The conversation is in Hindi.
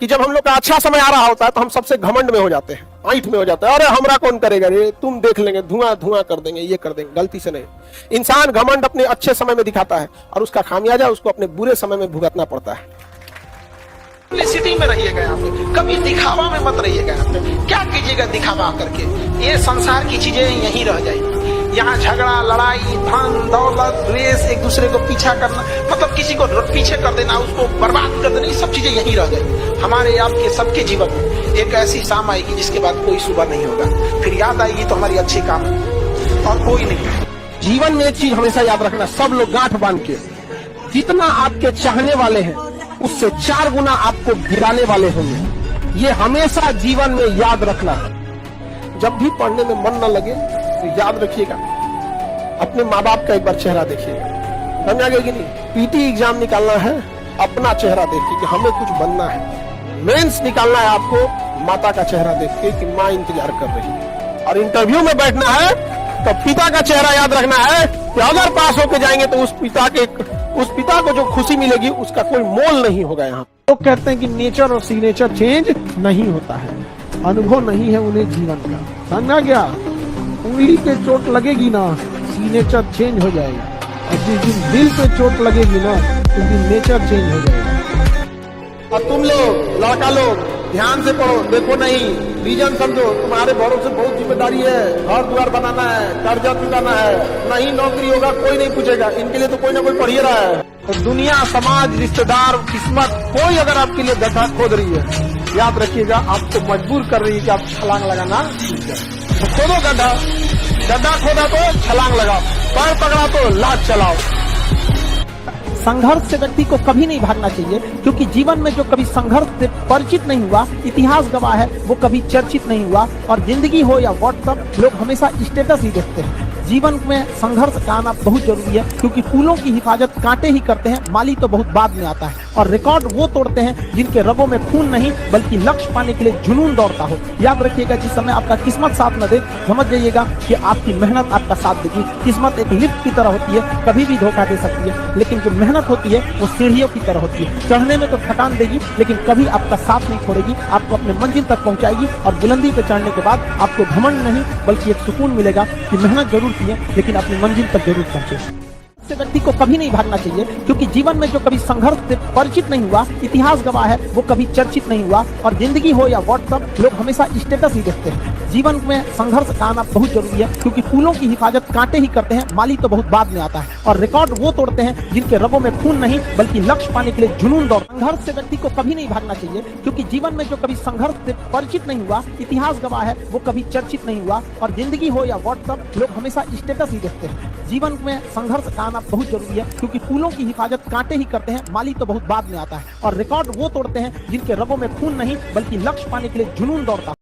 कि जब हम लोग का अच्छा समय आ रहा होता है तो हम सबसे घमंड में हो जाते हैं, आंठ में हो जाता है। अरे हमरा कौन करेगा रे, तुम देख लेंगे, धुआं धुआं कर देंगे, ये कर देंगे। गलती से नहीं, इंसान घमंड अपने अच्छे समय में दिखाता है और उसका खामियाजा उसको अपने बुरे समय में भुगतना पड़ता है। सिटी में रहिएगा, यहाँ पे कभी दिखावा में मत रहिएगा। यहाँ पे क्या कीजिएगा दिखावा करके, ये संसार की चीजें यहीं रह जाएगी। यहाँ झगड़ा, लड़ाई, धन दौलत, द्वेष, एक दूसरे को पीछा करना, मतलब किसी को पीछे कर देना, उसको बर्बाद कर देना, ये सब चीजें यहीं रह जाएगी। हमारे आपके सबके जीवन में एक ऐसी शाम आएगी जिसके बाद कोई सुबह नहीं होगा, फिर याद आएगी तो हमारी अच्छी काम और कोई नहीं। जीवन में एक चीज हमेशा याद रखना, सब लोग गांठ बांध के, जितना आपके चाहने वाले हैं उससे 4 गुना आपको गिराने वाले होंगे। ये हमेशा जीवन में याद रखना। जब भी पढ़ने में मन न लगे तो याद रखिएगा, अपने माँ बाप का एक बार चेहरा देखिएगा। समझ आ गया कि नहीं? पीटी एग्जाम निकालना है, अपना चेहरा देख के कि हमें कुछ बनना है। मेंस निकालना है आपको, माता का चेहरा देख के कि माँ इंतजार कर रही है। और इंटरव्यू में बैठना है तो पिता का चेहरा याद रखना है कि अगर पास होके जाएंगे तो उस पिता को जो खुशी मिलेगी उसका कोई मोल नहीं होगा। यहाँ लोग कहते हैं कि नेचर और सिग्नेचर चेंज नहीं होता है, अनुभव नहीं है उन्हें जीवन का। समझा गया? उंगली पे चोट लगेगी ना, सिग्नेचर चेंज हो जाएगा, और जिस दिन दिल पे चोट लगेगी ना उस दिन नेचर चेंज हो जाएगा। और तुम लोग लड़का लोग ध्यान से पढ़ो, देखो नहीं, रीजन समझो। तुम्हारे भरोसे बहुत जिम्मेदारी है, घर द्वार बनाना है, कर्जा चुकाना है, नहीं नौकरी होगा कोई नहीं पूछेगा, इनके लिए तो कोई ना कोई पढ़ ही रहा है। तो दुनिया, समाज, रिश्तेदार, किस्मत, कोई अगर आपके लिए गड्ढा खोद रही है, याद रखिएगा आपको मजबूर कर रही है कि आप छलांग लगाना सीख जाए। तो खोदो गड्ढा, गड्ढा खोदा तो छलांग लगाओ, पैर पकड़ा तो लात चलाओ। संघर्ष से व्यक्ति को कभी नहीं भागना चाहिए, क्योंकि जीवन में जो कभी संघर्ष से परिचित नहीं हुआ, इतिहास गवाह है, वो कभी चर्चित नहीं हुआ। और जिंदगी हो या व्हाट्सएप, लोग हमेशा स्टेटस ही देखते हैं। जीवन में संघर्ष का आना बहुत जरूरी है, क्योंकि फूलों की हिफाजत कांटे ही करते हैं, माली तो बहुत बाद में आता है। और रिकॉर्ड वो तोड़ते हैं जिनके रगों में खून नहीं बल्कि लक्ष्य पाने के लिए जुनून दौड़ता हो। याद रखिएगा, जिस समय आपका किस्मत साथ न दे, समझ जाइएगा कि आपकी मेहनत आपका साथ देगी। किस्मत एक लिफ्ट की तरह होती है, कभी भी धोखा दे सकती है, लेकिन जो मेहनत होती है वो सीढ़ियों की तरह होती है। चढ़ने में तो थकान देगी, लेकिन कभी आपका साथ नहीं छोड़ेगी, आपको अपने मंजिल तक पहुंचाएगी। और बुलंदी पे चढ़ने के बाद आपको घमंड नहीं बल्कि एक सुकून मिलेगा कि मेहनत जरूर की है, लेकिन अपनी मंजिल तक जरूर पहुंचे। से व्यक्ति को कभी नहीं भागना चाहिए, क्योंकि जीवन में जो कभी संघर्ष से परिचित नहीं हुआ, इतिहास गवाह है, वो कभी चर्चित नहीं हुआ। और जिंदगी हो या व्हाट्सएप, लोग हमेशा स्टेटस ही देखते हैं। जीवन में संघर्ष का आना बहुत जरूरी है, क्योंकि फूलों की हिफाजत कांटे ही करते हैं, माली तो बहुत बाद में आता है। और रिकॉर्ड वो तोड़ते हैं जिनके रगों में खून नहीं बल्कि लक्ष्य पाने के लिए जुनून दौड़। संघर्ष से व्यक्ति को कभी नहीं भागना चाहिए, क्योंकि जीवन में जो कभी संघर्ष से परिचित नहीं हुआ, इतिहास गवाह है, वो कभी चर्चित नहीं हुआ। और जिंदगी हो या व्हाट्सएप, लोग हमेशा स्टेटस ही देखते हैं। जीवन में संघर्ष का आना बहुत जरूरी है, क्योंकि फूलों की हिफाजत कांटे ही करते हैं, माली तो बहुत बाद में आता है। और रिकॉर्ड वो तोड़ते हैं जिनके रगों में खून नहीं बल्कि लक्ष्य पाने के लिए जुनून दौड़ता है।